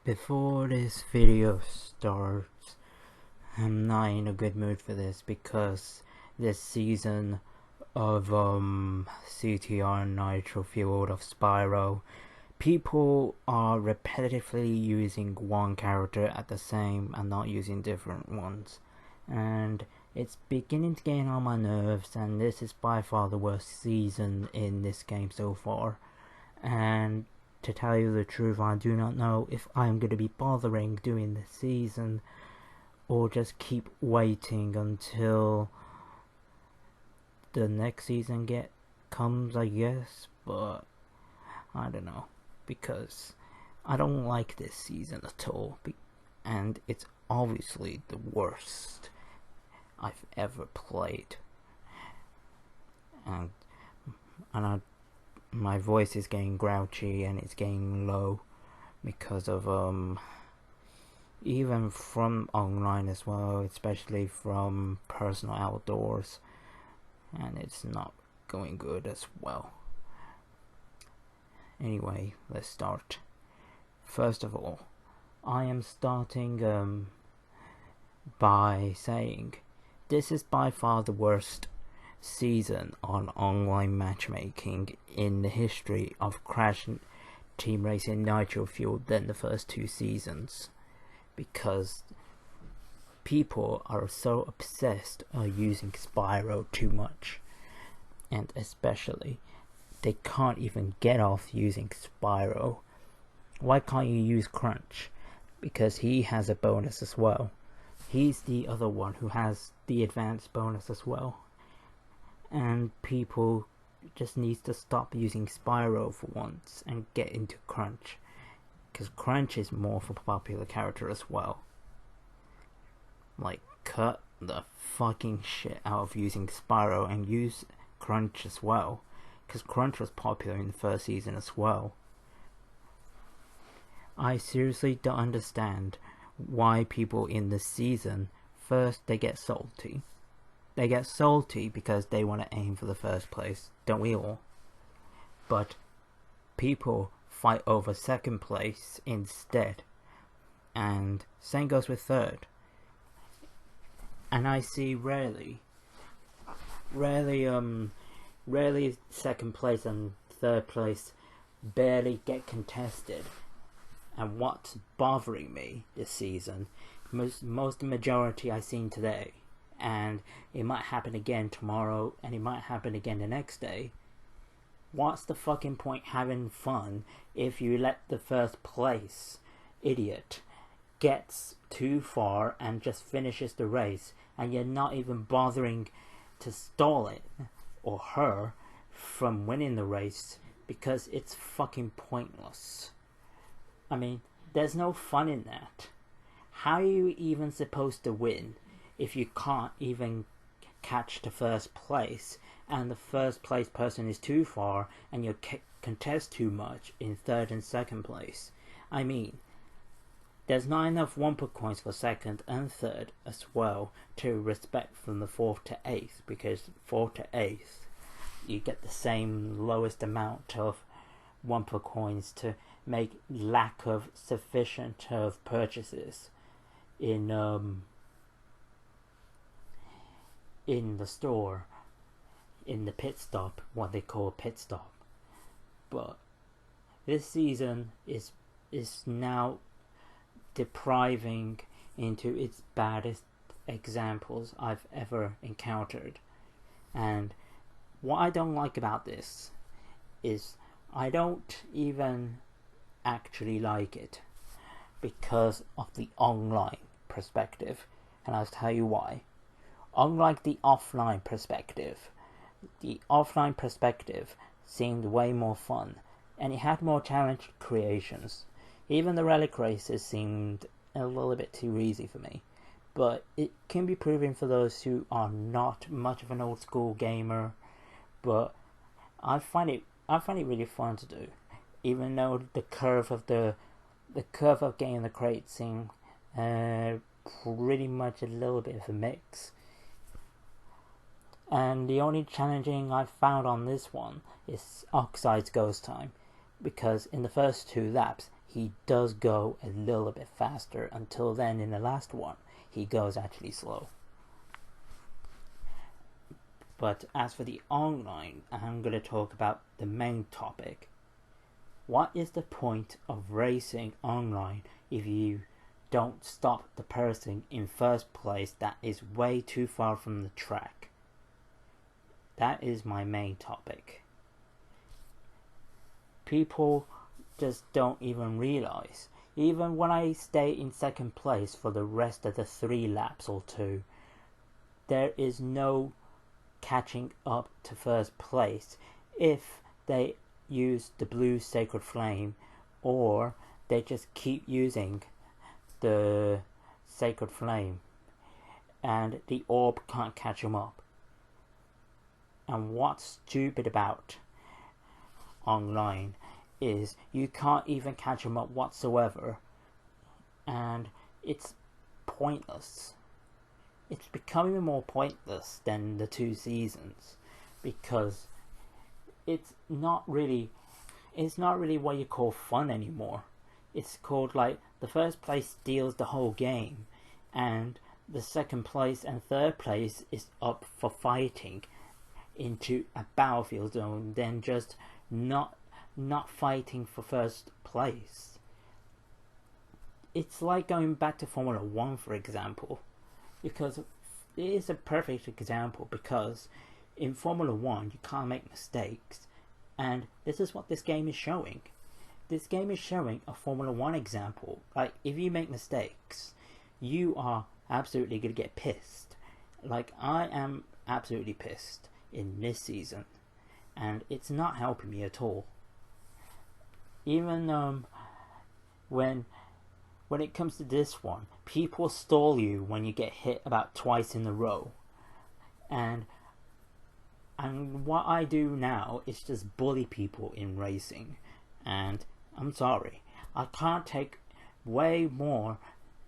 Before this video starts, I'm not in a good mood for this because this season of CTR Nitro Field of Spyro, people are repetitively using one character at the same and not using different ones, and it's beginning to get on my nerves, and this is by far the worst season in this game so far. And to tell you the truth, I do not know if I'm going to be bothering doing this season or just keep waiting until the next season comes, I guess. But I don't know, because I don't like this season at all, and it's obviously the worst I've ever played. And my voice is getting grouchy and it's getting low because of even from online as well, especially from personal outdoors, and it's not going good as well. Anyway, let's start. First of all, I am starting by saying this is by far the worst season on online matchmaking in the history of Crash Team Racing Nitro Fuel than the first two seasons, because people are so obsessed using Spyro too much, and especially they can't even get off using Spyro. Why can't you use Crunch? Because he has a bonus as well. He's the other one who has the advanced bonus as well. And people just need to stop using Spyro for once and get into Crunch, because Crunch is more of a popular character as well. Like, cut the fucking shit out of using Spyro and use Crunch as well, because Crunch was popular in the first season as well. I seriously don't understand why people in this season, first they get salty. They get salty because they want to aim for the first place, don't we all? But people fight over second place instead, and same goes with third. And I see rarely second place and third place barely get contested. And what's bothering me this season, most majority I've seen today, and it might happen again tomorrow, and it might happen again the next day. What's the fucking point having fun if you let the first place idiot gets too far and just finishes the race, and you're not even bothering to stall it or her from winning the race, because it's fucking pointless. I mean, there's no fun in that. How are you even supposed to win if you can't even catch the first place, and the first place person is too far and you contest too much in third and second place? I mean, there's not enough Wumpa coins for second and third as well to respect from the fourth to eighth, because fourth to eighth you get the same lowest amount of Wumpa coins to make lack of sufficient of purchases in the store, in the pit stop, what they call a pit stop. But this season is now depriving into its baddest examples I've ever encountered. And what I don't like about this is I don't even actually like it because of the online perspective, and I'll tell you why. Unlike the offline perspective seemed way more fun, and it had more challenge creations. Even the relic races seemed a little bit too easy for me, but it can be proven for those who are not much of an old school gamer. But I find it really fun to do, even though the curve of getting the crate seemed pretty much a little bit of a mix. And the only challenging I've found on this one is Oxide's Ghost Time, because in the first two laps he does go a little bit faster. Until then, in the last one, he goes actually slow. But as for the online, I'm going to talk about the main topic. What is the point of racing online if you don't stop the person in first place that is way too far from the track? That is my main topic. People just don't even realize. Even when I stay in second place for the rest of the 3 laps or 2, there is no catching up to first place if they use the blue sacred flame, or they just keep using the sacred flame and the orb can't catch them up. And what's stupid about online is you can't even catch them up whatsoever, and it's pointless. It's becoming more pointless than the 2 seasons, because it's not really what you call fun anymore. It's called like the first place steals the whole game, and the second place and third place is up for fighting into a battlefield zone, then just not fighting for first place. It's like going back to Formula 1, for example, because it is a perfect example, because in Formula 1 you can't make mistakes, and this is what this game is showing. This game is showing a Formula 1 example. Like, if you make mistakes, you are absolutely going to get pissed. Like, I am absolutely pissed in this season, and it's not helping me at all. Even when it comes to this one, people stall you when you get hit about twice in a row, and what I do now is just bully people in racing, and I'm sorry, I can't take way more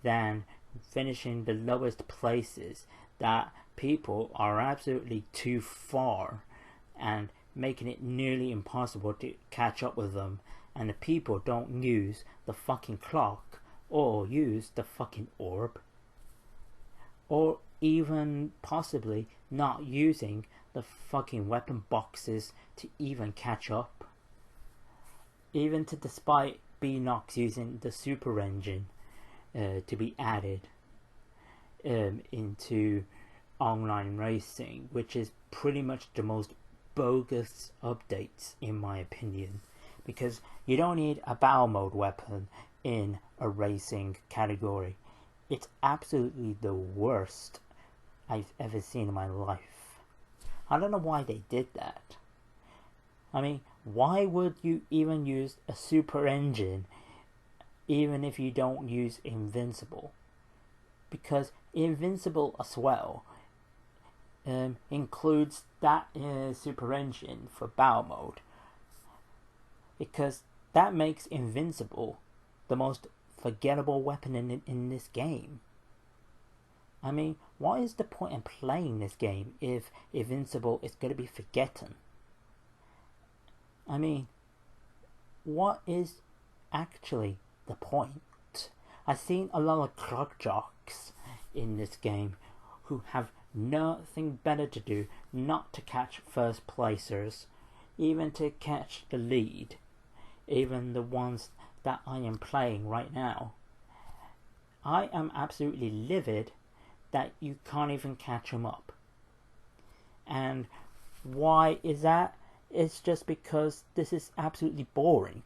than finishing the lowest places. That people are absolutely too far and making it nearly impossible to catch up with them, and the people don't use the fucking clock or use the fucking orb, or even possibly not using the fucking weapon boxes to even catch up, even to despite Beanox using the super engine to be added into online racing, which is pretty much the most bogus updates in my opinion, because you don't need a battle mode weapon in a racing category. It's absolutely the worst I've ever seen in my life. I don't know why they did that. I mean, why would you even use a super engine even if you don't use Invincible? Because Invincible as well includes that super engine for battle mode, because that makes Invincible the most forgettable weapon in this game. I mean, what is the point in playing this game if Invincible is going to be forgotten? I mean, what is actually the point? I've seen a lot of clock jocks in this game who have nothing better to do not to catch first placers, even to catch the lead, even the ones that I am playing right now. I am absolutely livid that you can't even catch them up. And why is that? It's just because this is absolutely boring.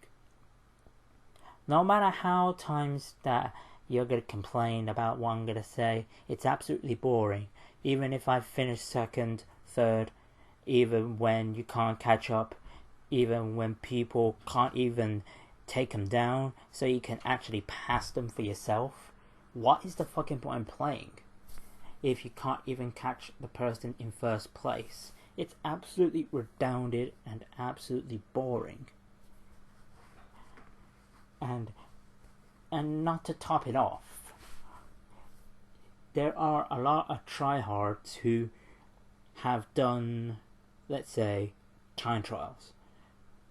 No matter how times that you're going to complain about what I'm going to say, it's absolutely boring. Even if I finish second, third, even when you can't catch up, even when people can't even take them down so you can actually pass them for yourself. What is the fucking point in playing if you can't even catch the person in first place? It's absolutely redundant and absolutely boring. And not to top it off, there are a lot of tryhards who have done, let's say, time trials.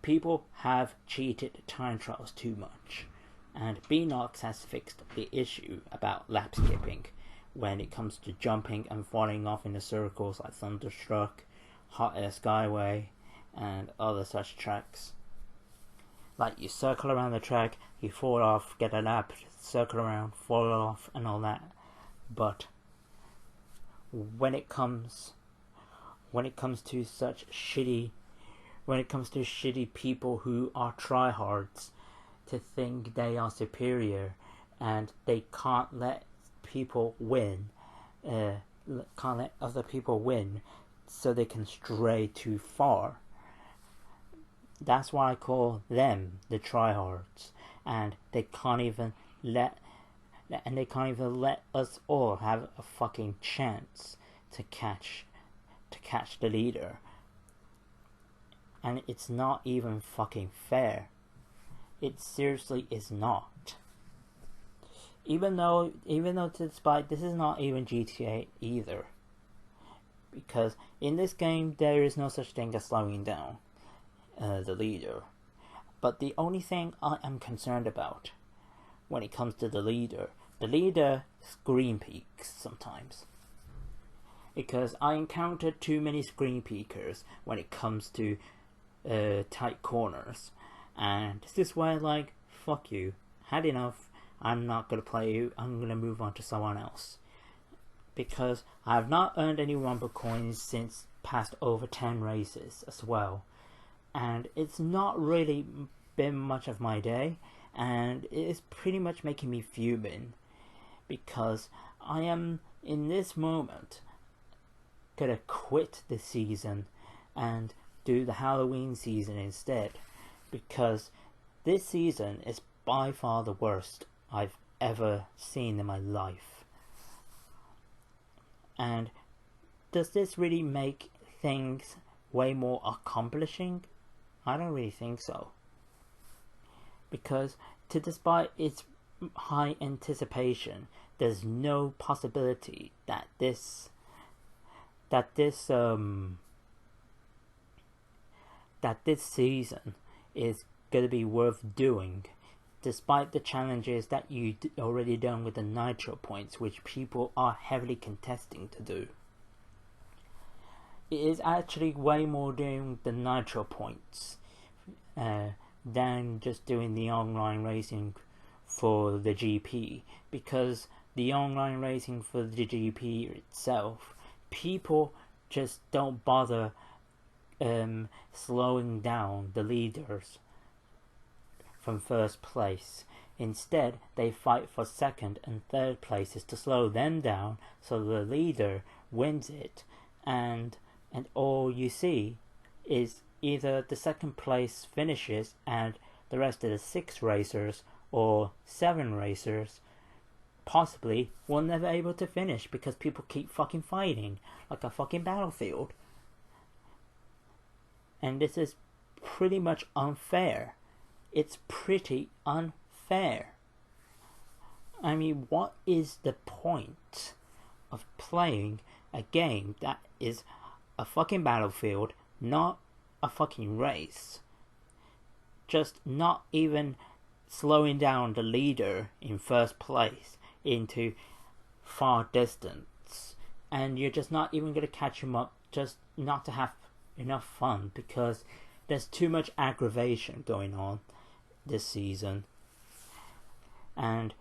People have cheated time trials too much. and Beanox has fixed the issue about lap skipping when it comes to jumping and falling off in the circles like Thunderstruck, Hot Air Skyway, and other such tracks. Like, you circle around the track, you fall off, get a lap, circle around, fall off, and all that. But when it comes to such shitty people who are tryhards to think they are superior and they can't let people win, can't let other people win so they can stray too far. That's why I call them the tryhards, and they can't even let us all have a fucking chance to catch the leader. And it's not even fucking fair. It seriously is not. Even though despite this is not even GTA either. Because in this game there is no such thing as slowing down the leader. But the only thing I am concerned about when it comes to the leader screen peaks sometimes. Because I encountered too many screen peekers when it comes to tight corners. And this is where, like, fuck you, had enough, I'm not gonna play you, I'm gonna move on to someone else. Because I have not earned any Rumble coins since past over 10 races as well. And it's not really been much of my day, and it is pretty much making me fuming. Because I am, in this moment, gonna quit this season and do the Halloween season instead. Because this season is by far the worst I've ever seen in my life. And does this really make things way more accomplishing? I don't really think so. Because despite its high anticipation, there's no possibility that this season is going to be worth doing, despite the challenges that you already done with the Nitro points, which people are heavily contesting to do. It is actually way more doing the Nitro points than just doing the online racing for the GP, because the online racing for the GP itself, people just don't bother slowing down the leaders from first place. Instead, they fight for second and third places to slow them down so the leader wins it, and all you see is either the second place finishes and the rest of the 6 racers or 7 racers possibly were never able to finish because people keep fucking fighting like a fucking battlefield. And this is pretty much unfair. It's pretty unfair. I mean, what is the point of playing a game that is a fucking battlefield, not a fucking race? Just not even slowing down the leader in first place into far distance, and you're just not even going to catch him up, just not to have enough fun, because there's too much aggravation going on this season. And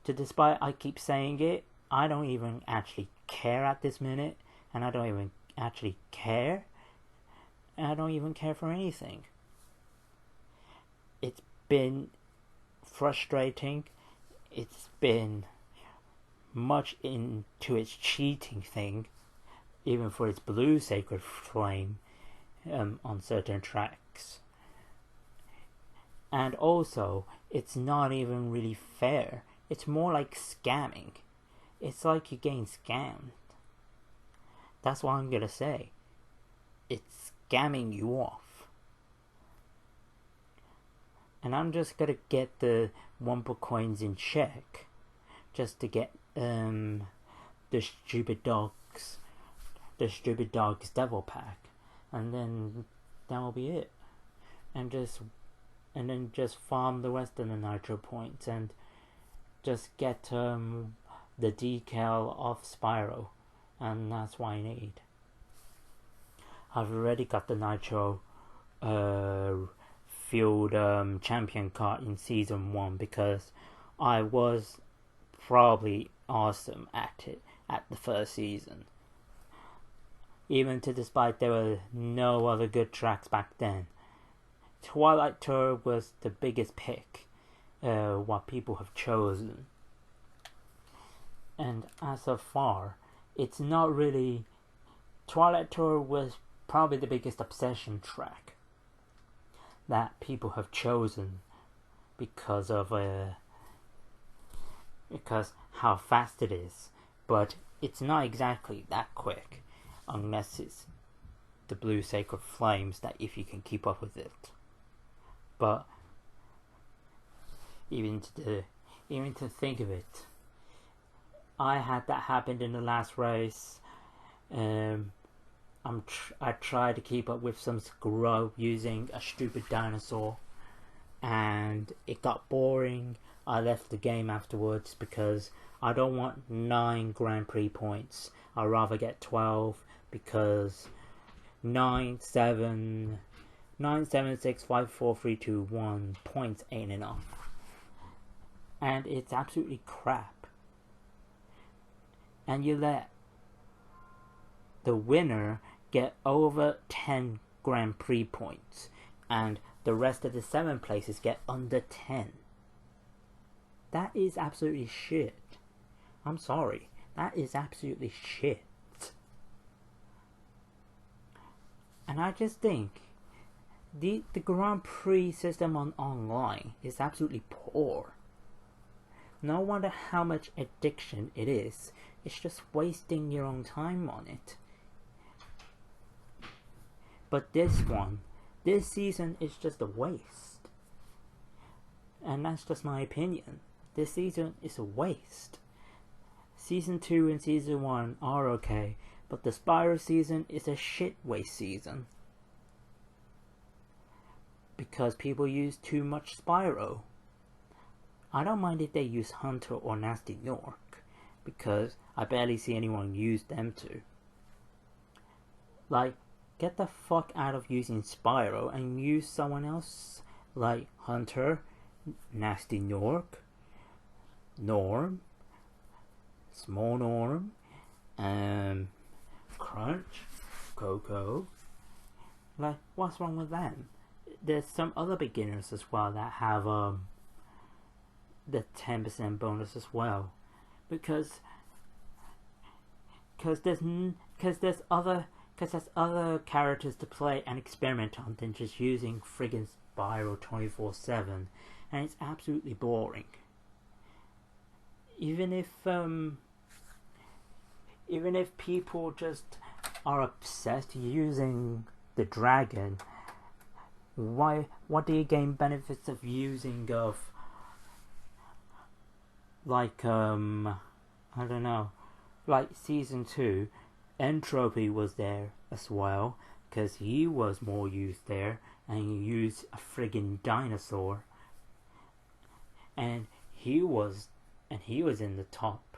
despite I keep saying it, I don't even actually care at this minute, and I don't even actually care, and I don't even care for anything. It's been frustrating. It's been much into its cheating thing, even for its blue sacred flame on certain tracks. And also, it's not even really fair. It's more like scamming. It's like you're getting scammed. That's what I'm gonna say. It's scamming you off. And I'm just gonna get the Wumpa coins in check, just to get the stupid dogs devil pack, and then that'll be it. And just and then just farm the rest of the Nitro points and just get the decal of Spyro, and that's what I need. I've already got the Nitro field champion card in season 1 because I was probably awesome at it at the first season. Even to despite there were no other good tracks back then. Twilight Tour was the biggest pick, what people have chosen. And as of far, it's not really... Twilight Tour was probably the biggest obsession track that people have chosen because of because how fast it is. But it's not exactly that quick, unless it's the Blue Sacred Flames, that if you can keep up with it. But even to think of it, I had that happen in the last race. I tried to keep up with some scrub using a stupid dinosaur, and it got boring. I left the game afterwards because I don't want 9 Grand Prix points. I'd rather get 12 because 9, 7, 6, 5, 4, 3, 2, 1 points ain't enough. And it's absolutely crap. And you let the winner get over 10 Grand Prix points, and the rest of the 7 places get under 10. That is absolutely shit. I'm sorry. That is absolutely shit. And I just think the Grand Prix system on online is absolutely poor. No matter how much addiction it is, it's just wasting your own time on it. But this season is just a waste. And that's just my opinion. This season is a waste. Season 2 and Season 1 are okay, but the Spyro season is a shit waste season. Because people use too much Spyro. I don't mind if they use Hunter or Nasty Nork, because I barely see anyone use them too. Like, get the fuck out of using Spyro and use someone else, like Hunter, Nasty Nork, Norm, Small Norm, Crunch, Coco. Like, what's wrong with them? There's some other beginners as well that have the 10% bonus as well, because there's other characters to play and experiment on than just using friggin' Spyro 24/7, and it's absolutely boring. Even if people just are obsessed using the dragon, what do you gain benefits of using like I don't know, like Season 2, Entropy was there as well, because he was more used there, and he used a friggin' dinosaur, and he was in the top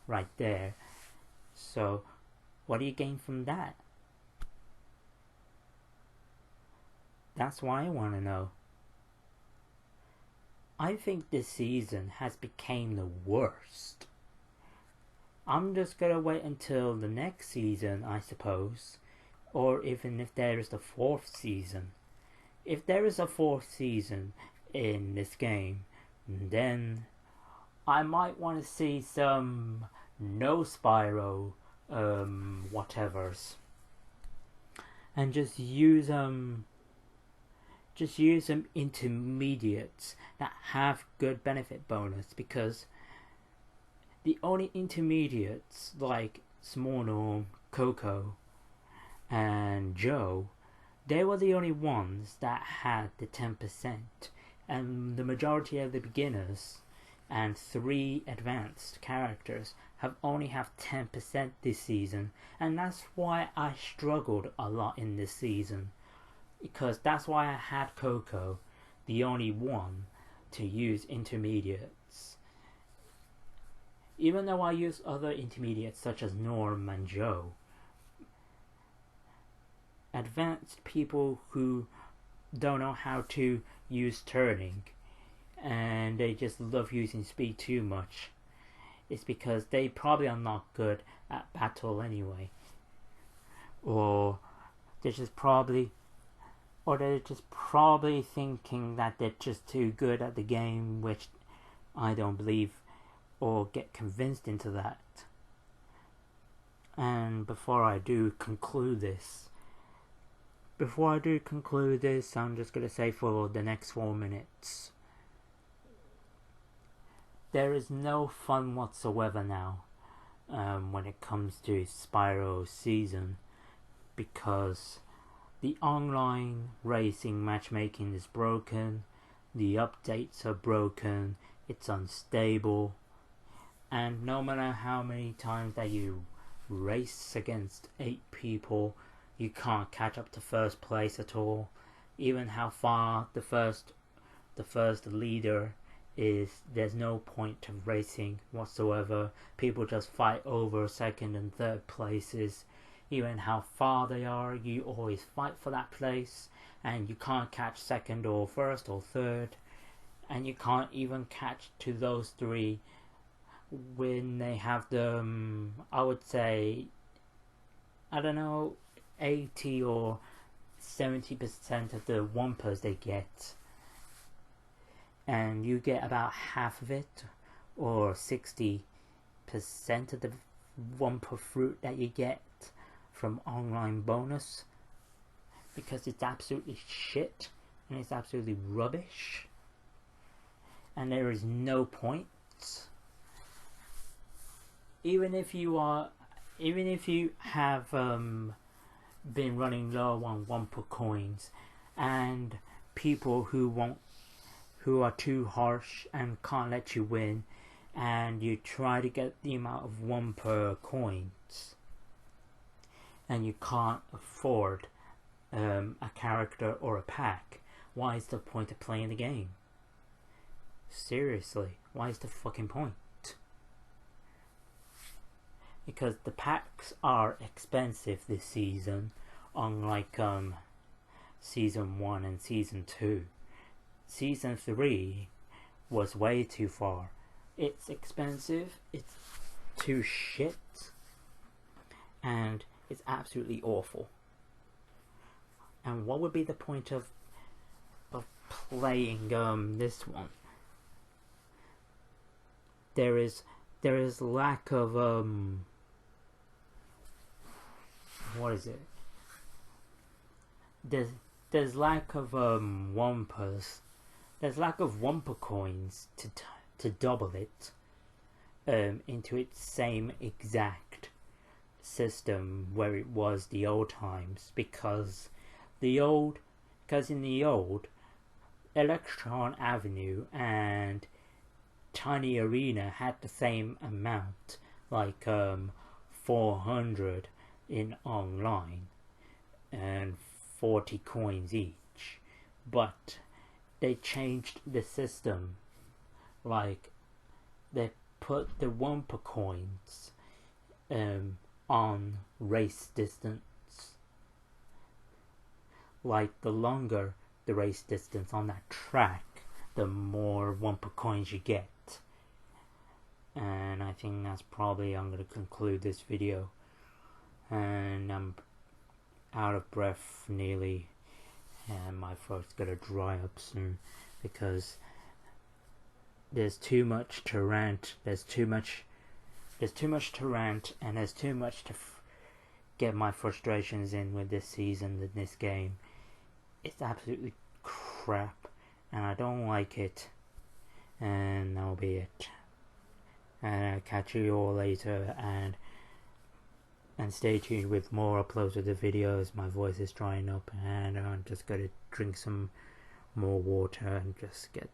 right there. So what do you gain from that? That's what I want to know. I think this season has become the worst. I'm just gonna wait until the next season, I suppose, or even if there is the 4th season. If there is a 4th season in this game, then I might want to see some no Spyro whatevers, and just use some intermediates that have good benefit bonus, because the only intermediates like Small Norm, Coco, and Joe, they were the only ones that had the 10%, and the majority of the beginners and 3 advanced characters have 10% this season, and that's why I struggled a lot in this season, because that's why I had Coco. the only one to use intermediates. Even though I use other intermediates such as Norm and Joe, advanced people who don't know how to use turning and they just love using speed too much, it's because they probably are not good at battle anyway, or they're just probably thinking that they're just too good at the game, which I don't believe or get convinced into that. And before I do conclude this, I'm just going to say for the next 4 minutes, there is no fun whatsoever now when it comes to Spyro season, because the online racing matchmaking is broken, the updates are broken, it's unstable, and no matter how many times that you race against 8 people, you can't catch up to first place at all. Even how far the first leader is, there's no point of racing whatsoever. People just fight over second and third places. Even how far they are, you always fight for that place, and you can't catch second or first or third, and you can't even catch to those 3 when they have the I would say, I don't know, 80 or 70% of the Wumpas they get, and you get about half of it, or 60% of the Wumpa fruit that you get from online bonus, because it's absolutely shit and it's absolutely rubbish, and there is no point. Even if you have been running low on Wumpa coins, and people who are too harsh and can't let you win, and you try to get the amount of Wumpa coins, and you can't afford a character or a pack, why is the point of playing the game? Seriously, why is the fucking point? Because the packs are expensive this season, unlike season 1 and season 2. Season 3 was way too far. It's expensive, it's too shit, and it's absolutely awful. And what would be the point of playing this one? There is lack of what is it? There's lack of Wumpas. There's lack of Wumpa coins to double it into its same exact system where it was the old times, because in the old Electron Avenue and Tiny Arena had the same amount, like 400 in online and 40 coins each, but they changed the system. Like, they put the Wumpa coins on race distance. Like, the longer the race distance on that track, the more Wumpa coins you get. And I think that's probably, I'm going to conclude this video. And I'm out of breath nearly, and my throat's going to dry up soon, because there's too much to rant. There's too much to rant, and there's too much to get my frustrations in with this season, with this game. It's absolutely crap, and I don't like it. And that'll be it. And I'll catch you all later, and stay tuned with more uploads of the videos. My voice is drying up, and I'm just gonna drink some more water and just get